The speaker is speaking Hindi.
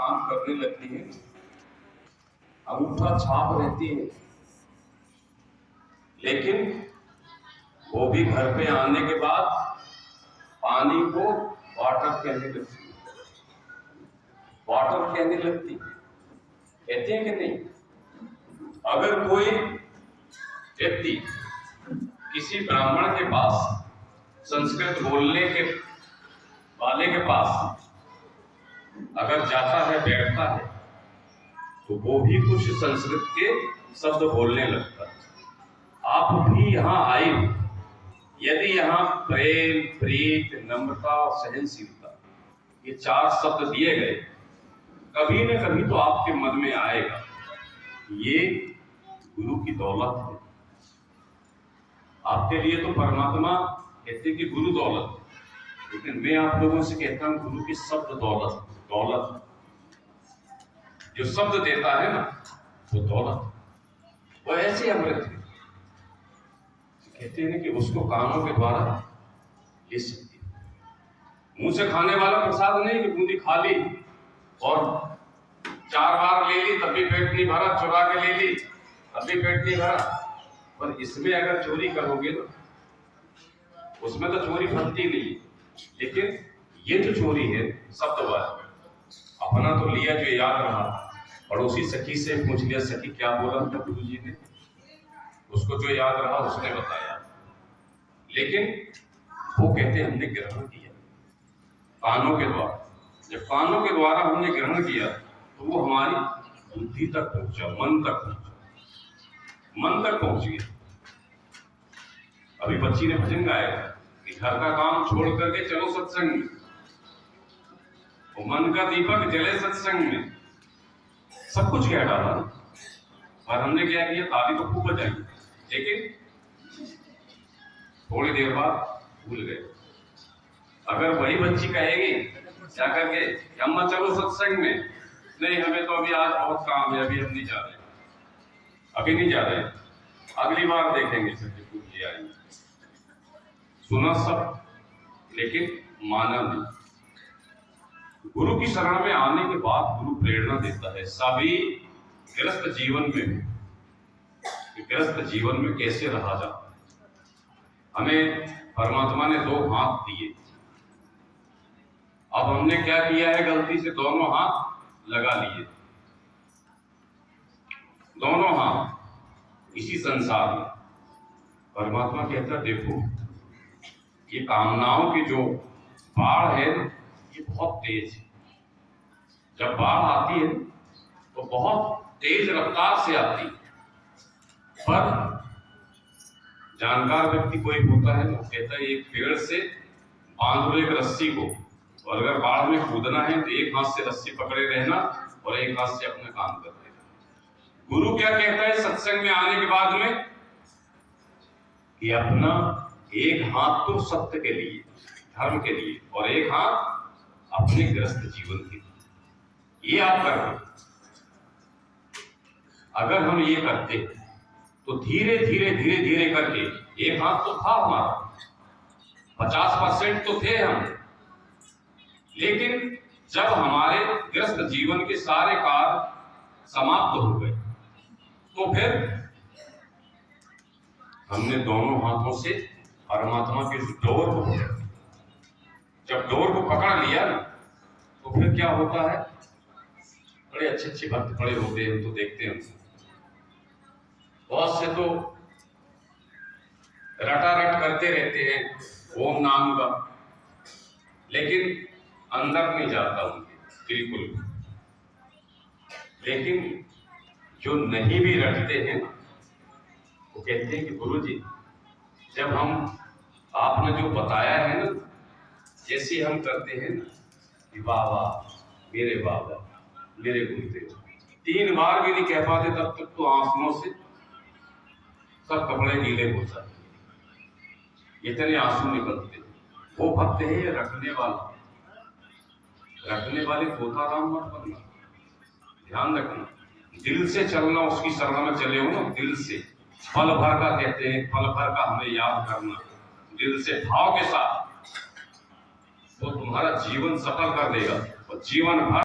काम करने लगती है, अंगूठा छाप रहती है, लेकिन वो भी घर पे आने के बाद पानी को वाटर कहने लगती है, वाटर कहने लगती है, कहते हैं कि नहीं? अगर कोई व्यक्ति किसी ब्राह्मण के पास, संस्कृत बोलने के वाले के पास अगर जाता है, बैठता है, तो वो भी कुछ संस्कृत के शब्द बोलने लगता है। आप भी यहाँ आए, यदि यहाँ प्रेम, प्रीत, नम्रता और सहनशीलता, ये 4 शब्द दिए गए, कभी न कभी तो आपके मन में आएगा, ये गुरु की दौलत है। आपके लिए तो परमात्मा कहते कि गुरु दौलत, लेकिन मैं आप लोगों से कहता हूं गुरु की शब्द दौलत। दौलत जो शब्द देता है ना, वो दौलत, वो ऐसे अमृत है, कहते हैं कि उसको कानों के द्वारा ले सकती है। मुंह से खाने वाला प्रसाद नहीं कि बूंदी खा ली और 4 बार ले ली तब भी पेट नहीं भरा, चुरा के ले ली तब भी पेट नहीं भरा। पर इसमें अगर चोरी करोगे ना, उसमें तो चोरी फलती नहीं, लेकिन ये जो चोरी है शब्दवाद, अपना तो लिया जो याद रहा, पड़ोसी सखी से पूछ लिया, सखी क्या बोला था गुरु जी ने, उसको जो याद रहा उसने बताया, लेकिन वो कहते हमने ग्रहण किया कानों के द्वारा। जब कानों के द्वारा हमने ग्रहण किया तो वो हमारी बुद्धि तक पहुंचा, मन तक पहुंचा, मन तक पहुंच गया। अभी बच्ची ने भजन गाया कि घर का काम छोड़ करके चलो सत्संग में, वो मन का दीपक जले सत्संग में, सब कुछ कह डाला। और हमने क्या किया, ताली तो खूब बजाई, लेकिन थोड़ी देर बाद भूल गए। अगर वही बच्ची कहेगी क्या करके, अम्मा चलो सत्संग में, नहीं हमें तो अभी आज बहुत काम है, अभी हम नहीं जा रहे, अभी नहीं जा रहे, अगली बार देखेंगे, सच्ची पूछ लिया। सुना सब, लेकिन माना नहीं। गुरु की शरण में आने के बाद गुरु प्रेरणा देता है सभी गृहस्थ जीवन में, गृहस्थ जीवन में कैसे रहा जाता है। हमें परमात्मा ने 2 हाथ दिए, अब हमने क्या किया है, गलती से दोनों हाथ लगा लिए, दोनों हाथ इसी संसार में। परमात्मा कहता है देखो, ये कामनाओं की जो बाढ़ है ना, ये बहुत तेज है। जब बाढ़ आती है तो बहुत तेज रफ्तार से आती है, पर जानकार व्यक्ति कोई होता है, वो कहता है एक पेड़ से बांध लो एक रस्सी को, और अगर बाढ़ में कूदना है तो एक हाथ से रस्सी पकड़े रहना और एक हाथ से अपना काम कर देना। गुरु क्या कहता है सत्संग में आने के बाद में, कि अपना एक हाथ तो सत्य के लिए, धर्म के लिए, और एक हाथ अपने गृहस्थ जीवन के लिए, ये आप करते। अगर हम ये करते तो धीरे धीरे धीरे धीरे करके, एक हाथ तो था हमारा, 50% तो थे हम, लेकिन जब हमारे गृहस्थ जीवन के सारे कार्य समाप्त हो गए, तो फिर हमने दोनों हाथों से परमात्मा के डोर को पकड़ लिया। जब डोर को पकड़ लिया ना, तो फिर क्या होता है, बड़े अच्छे अच्छे भक्त खड़े होते हैं, तो देखते हैं बहुत से तो रटारट करते रहते हैं ओम नाम का, लेकिन अंदर नहीं जाता उनके बिल्कुल। लेकिन जो नहीं भी रटते हैं, वो कहते हैं कि गुरुजी जब हम, आपने जो बताया है ना, जैसे हम करते हैं ना, कि वाह वाह मेरे बाबा, मेरे गुरुदेव, 3 बार भी नहीं कह पाते, तब तक तो आंसुओं से सब कपड़े गीले हो जाते, इतने आंसू निकलते। वो भक्त है रखने वाला, रखने वाले तोताराम मत बनना, ध्यान रखना, दिल से चलना, उसकी शरण में चले हो ना, दिल से। पल भर का कहते हैं, पल भर का हमें याद करना, दिल से भाव के साथ, तो तुम्हारा जीवन सफल कर देगा, और जीवन भर